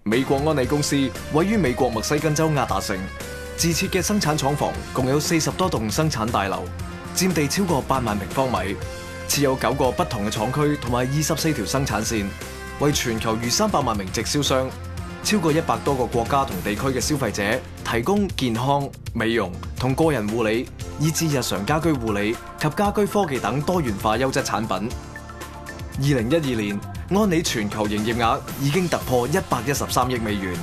美國安利公司位於美國密西根州亞達城，自設嘅生產廠房共有40多棟生產大樓，佔地超過8萬平方米，設有9個不同嘅廠區同埋24條生產線，為全球逾300萬名直銷商、超過100多個國家同地區嘅消費者提供健康、美容同個人護理，以至日常家居護理及家居科技等多元化優質產品。2012年，安利全球營業額已經突破113億美元。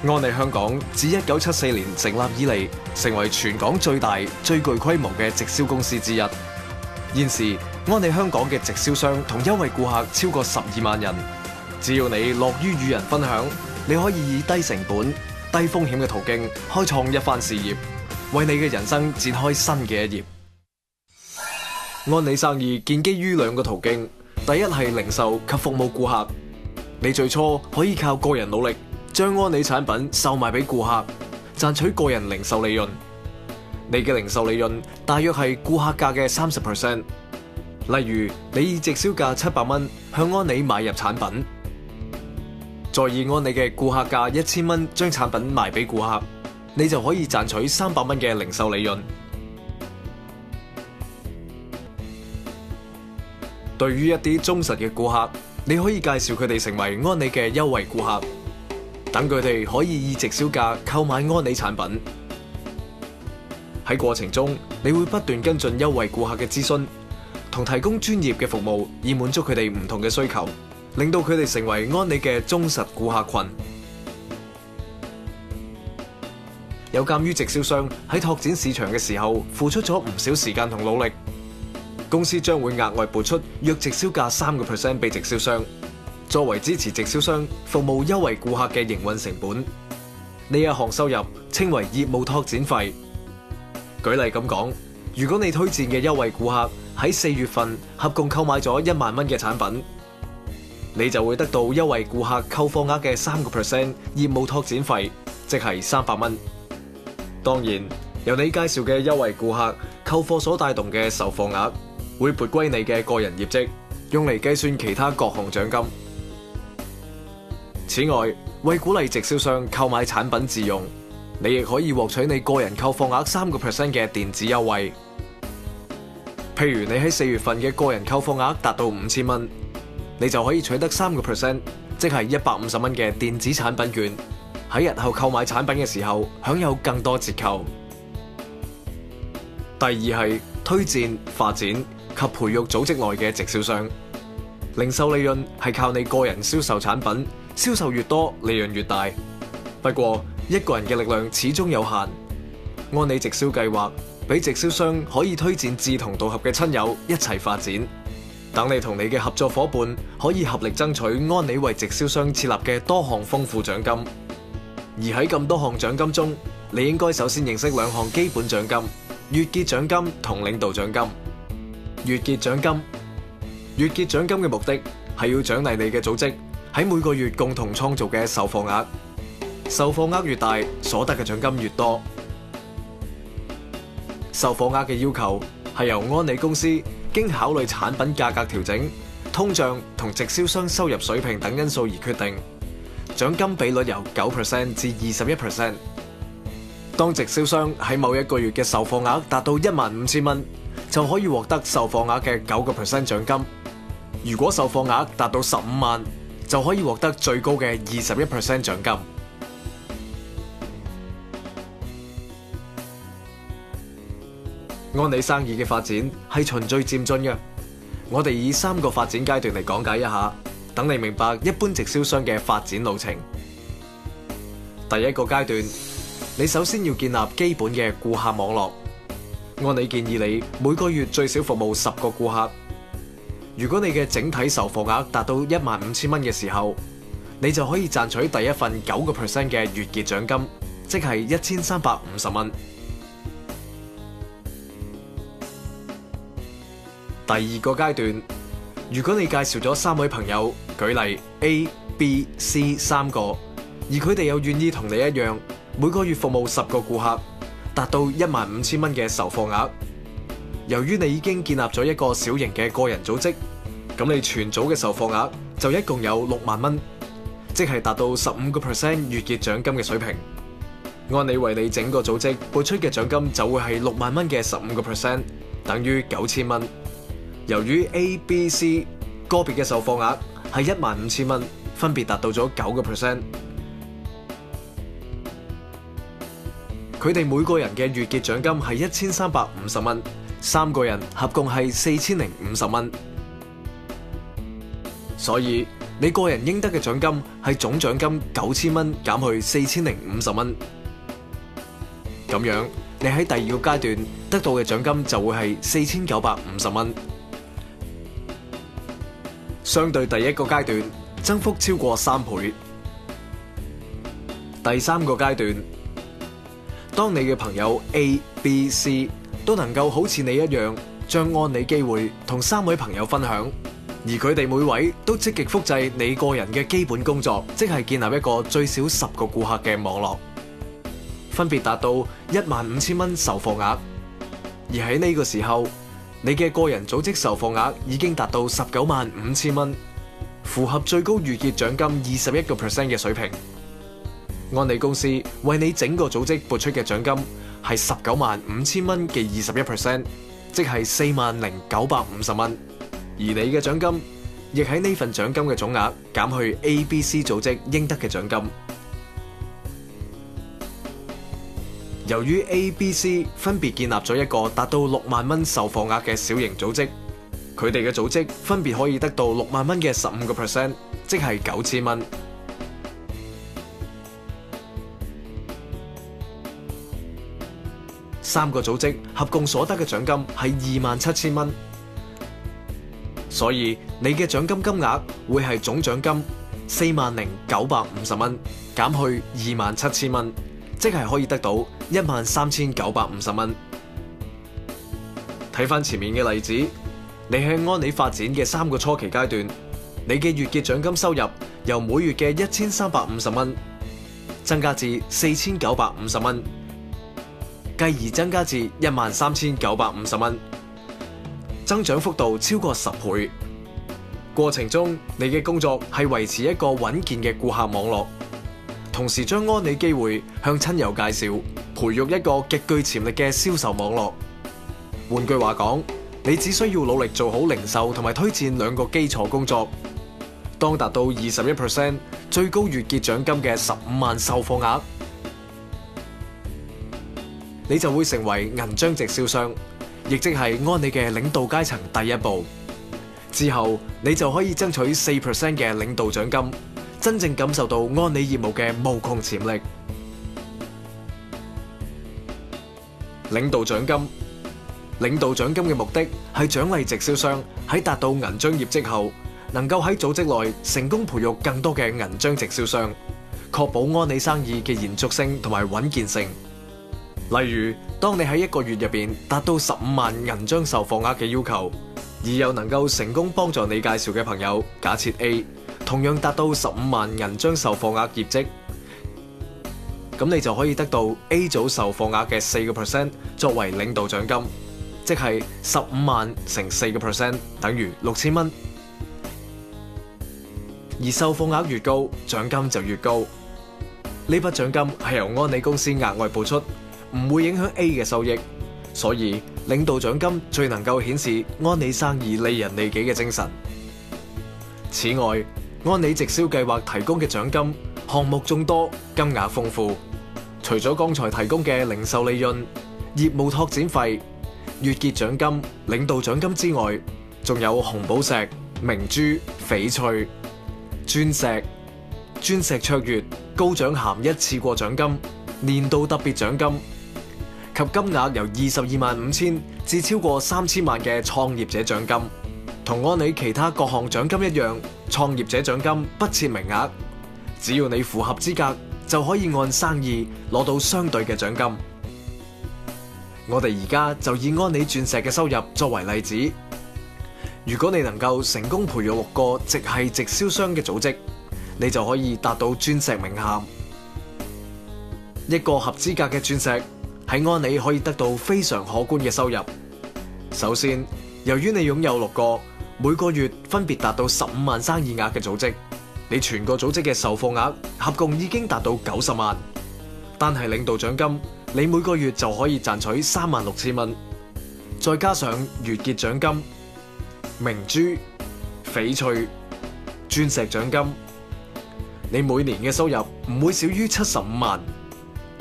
安利香港自1974年成立以嚟，成為全港最大、最具規模嘅直銷公司之一。現時，安利香港嘅直銷商同優惠顧客超過12萬人。只要你樂於與人分享，你可以以低成本、低風險嘅途徑開創一番事業，為你嘅人生展開新嘅一頁。安利生意建基於2個途徑。第一係零售及服務顧客，你最初可以靠個人努力，將安利產品售賣俾顧客，賺取個人零售利潤。你嘅零售利潤大約係顧客價嘅30%。例如，你以直銷價700蚊向安利買入產品，再以安利嘅顧客價1000蚊將產品賣俾顧客，你就可以賺取300蚊嘅零售利潤。對於一啲忠實嘅顧客，你可以介紹佢哋成為安利嘅優惠顧客，等佢哋可以以直銷價購買安利產品。喺過程中，你會不斷跟進優惠顧客嘅諮詢，同提供專業嘅服務，以滿足佢哋唔同嘅需求，令到佢哋成為安利嘅忠實顧客群。有鑒於直銷商喺拓展市場嘅時候付出咗唔少時間同努力，公司將會額外撥出約直銷價3% 俾直銷商，作為支持直銷商服務優惠顧客嘅營運成本。呢一項收入稱為業務拓展費。舉例咁講，如果你推薦嘅優惠顧客喺4月份合共購買咗1萬蚊嘅產品，你就會得到優惠顧客購貨額嘅3% 業務拓展費，即係300蚊。當然，由你介紹嘅優惠顧客購貨所帶動嘅售貨額，會撥歸你嘅個人業績，用嚟計算其他各項獎金。此外，為鼓勵直銷商購買產品自用，你亦可以獲取你個人購貨額3% 嘅電子優惠。譬如你喺4月份嘅個人購貨額達到5000蚊，你就可以取得3%，即係150蚊嘅電子產品券，喺日後購買產品嘅時候享有更多折扣。第二係推薦、發展及培育組織內嘅直銷商。零售利潤係靠你個人銷售產品，銷售越多，利潤越大。不過一個人嘅力量始終有限，安利直銷計劃俾直銷商可以推薦志同道合嘅親友一齊發展，等你同你嘅合作夥伴可以合力爭取安利為直銷商設立嘅多項豐富獎金。而喺咁多項獎金中，你應該首先認識2項基本獎金：月結獎金同領導獎金。月結獎金，月結獎金嘅目的係要獎勵你嘅組織喺每個月共同創造嘅售貨額，售貨額越大，所得嘅獎金越多。售貨額嘅要求係由安利公司經考慮產品價格調整、通脹同直銷商收入水平等因素而決定。獎金比率由9% 至21%。當直銷商喺某一個月嘅售貨額達到15000蚊，就可以獲得售貨額嘅9% 獎金。如果售貨額達到15萬，就可以獲得最高嘅21% 獎金。安利生意嘅發展係循序漸進嘅，我哋以3個發展階段嚟講解一下，等你明白一般直銷商嘅發展路程。第一個階段，你首先要建立基本嘅顧客網絡。安利建議你每個月最少服務10個顧客。如果你嘅整體售貨額達到15000蚊嘅時候，你就可以賺取第一份9% 嘅月結獎金，即係1350蚊。第二個階段，如果你介紹咗3位朋友，舉例 A、B、C 3個，而佢哋又願意同你一樣，每個月服務10個顧客，達到15000蚊嘅售貨額。由於你已經建立咗一個小型嘅個人組織，咁你全組嘅售貨額就一共有6萬蚊。即係達到15% 月結獎金嘅水平。安理為你整個組織撥出嘅獎金就會係6萬蚊嘅15%，等於9000蚊。由於 A、B、C 個別嘅售貨額係15000蚊，分別達到咗9%。佢哋每個人嘅月結獎金係1350蚊，3個人合共係4050蚊。所以你個人應得嘅獎金係總獎金9000蚊減去4050蚊。咁樣你喺第二個階段得到嘅獎金就會係4950蚊。相對第一個階段增幅超過3倍。第三個階段，當你嘅朋友 A、B、C 都能夠好似你一樣，將安理機會同3位朋友分享，而佢哋每位都積極複製你個人嘅基本工作，即係建立一個最少10個顧客嘅網絡，分別達到15000蚊售貨額。而喺呢個時候，你嘅個人組織售貨額已經達到195000蚊，符合最高月結獎金21% 嘅水平。安理公司為你整個組織撥出嘅獎金係195000蚊嘅21%，即係40950蚊。而你嘅獎金亦喺呢份獎金嘅總額減去 A、B、C 組織應得嘅獎金。由於 A、B、C 分別建立咗一個達到6萬蚊售貨額嘅小型組織，佢哋嘅組織分別可以得到6萬蚊嘅15%，即係9000蚊。3個組織合共所得嘅獎金係27000蚊，所以你嘅獎金金額會係總獎金40950蚊減去27000蚊，即係可以得到13950蚊。睇翻前面嘅例子，你喺安理發展嘅3個初期階段，你嘅月結獎金收入由每月嘅1350蚊增加至4950蚊，繼而增加至13950蚊，增長幅度超過10倍。過程中，你嘅工作係維持一個穩健嘅顧客網絡，同時將安理機會向親友介紹，培育一個極具潛力嘅銷售網絡。換句話講，你只需要努力做好零售同埋推薦2個基礎工作。當達到21%最高月結獎金嘅15萬售貨額，你就會成為銀章直銷商，亦即係安理嘅領導階層第一步。之後你就可以爭取4% 嘅領導獎金，真正感受到安理業務嘅無窮潛力。領導獎金嘅目的係獎勵直銷商喺達到銀章業績後，能夠喺組織內成功培育更多嘅銀章直銷商，確保安理生意嘅延續性同埋穩健性。例如，當你喺1個月入邊達到15萬銀章售貨額嘅要求，而又能夠成功幫助你介紹嘅朋友，假設 A 同樣達到15萬銀章售貨額業績，咁你就可以得到 A 組售貨額嘅4% 作為領導獎金，即係15萬乘4% 等於6000蚊。而售貨額越高，獎金就越高。呢筆獎金係由安理公司額外撥出，唔會影響 A 嘅收益，所以領導獎金最能夠顯示安理生意利人利己嘅精神。此外，安理直銷計劃提供嘅獎金項目眾多，金額豐富。除咗剛才提供嘅零售利潤、業務拓展費、月結獎金、領導獎金之外，仲有紅寶石、明珠、翡翠、鑽石卓越、高獎銜一次過獎金、年度特別獎金及金額由225000至超過3000萬嘅創業者獎金。同安理其他各項獎金一樣，創業者獎金不設名額，只要你符合資格，就可以按生意攞到相對嘅獎金。我哋而家就以安理鑽石嘅收入作為例子，如果你能夠成功培育6個直系直銷商嘅組織，你就可以達到鑽石名銜。一個合資格嘅鑽石喺安理可以得到非常可觀嘅收入。首先，由於你擁有6個每個月分別達到15萬生意額嘅組織，你全個組織嘅售貨額合共已經達到90萬，單係領導獎金，你每個月就可以賺取36000蚊，再加上月結獎金、明珠、翡翠、鑽石獎金，你每年嘅收入唔會少於75萬。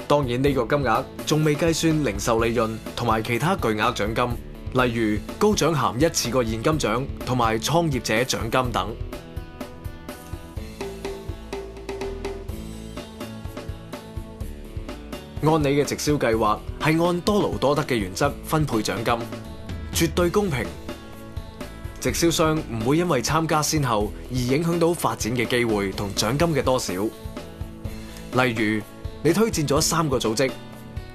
當然呢個金額仲未計算零售利潤同埋其他巨額獎金，例如高獎銜一次過現金獎同埋創業者獎金等。按你嘅直銷計劃係按多勞多得嘅原則分配獎金，絕對公平。直銷商唔會因為參加先後而影響到發展嘅機會同獎金嘅多少。例如，你推薦咗3個組織，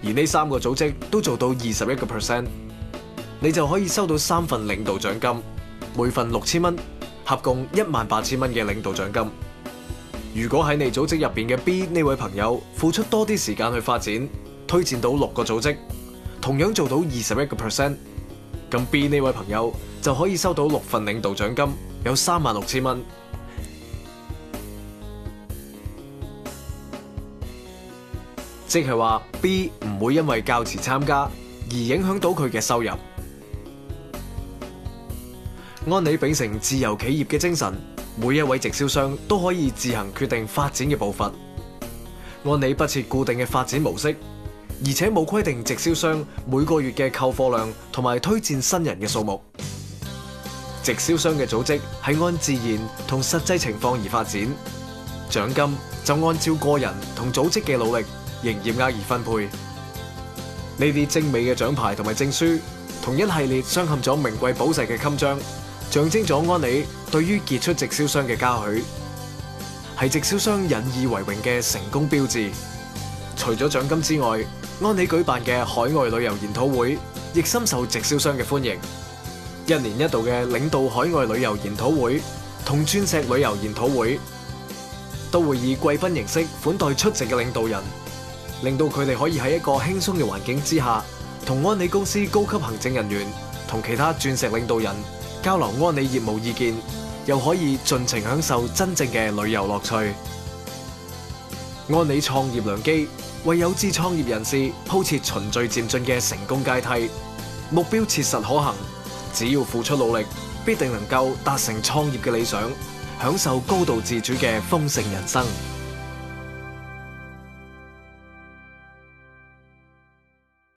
而呢3個組織都做到21%，你就可以收到3份領導獎金，每份6000蚊，合共18000蚊嘅領導獎金。如果喺你組織入邊嘅 B 呢位朋友付出多啲時間去發展，推薦到6個組織，同樣做到21%，咁 B 呢位朋友就可以收到6份領導獎金，有36000蚊。即係話 B 唔會因為較遲參加而影響到佢嘅收入。按你秉承自由企業嘅精神，每一位直銷商都可以自行決定發展嘅步伐。按你不設固定嘅發展模式，而且冇規定直銷商每個月嘅購貨量同埋推薦新人嘅數目。直銷商嘅組織係按自然同實際情況而發展，獎金就按照個人同組織嘅努力、營業額而分配。呢啲精美嘅獎牌同埋證書，同一系列鑲嵌咗名貴寶石嘅襟章，象徵咗安理對於傑出直銷商嘅嘉許，係直銷商引以為榮嘅成功標誌。除咗獎金之外，安理舉辦嘅海外旅遊研討會亦深受直銷商嘅歡迎。1年1度嘅領導海外旅遊研討會同鑽石旅遊研討會，都會以貴賓形式款待出席嘅領導人，令到佢哋可以喺一個輕鬆嘅環境之下，同安理公司高級行政人員同其他鑽石領導人交流安理業務意見，又可以盡情享受真正嘅旅遊樂趣。安理創業良機，為有志創業人士鋪設循序漸進嘅成功階梯，目標切實可行，只要付出努力，必定能夠達成創業嘅理想，享受高度自主嘅豐盛人生。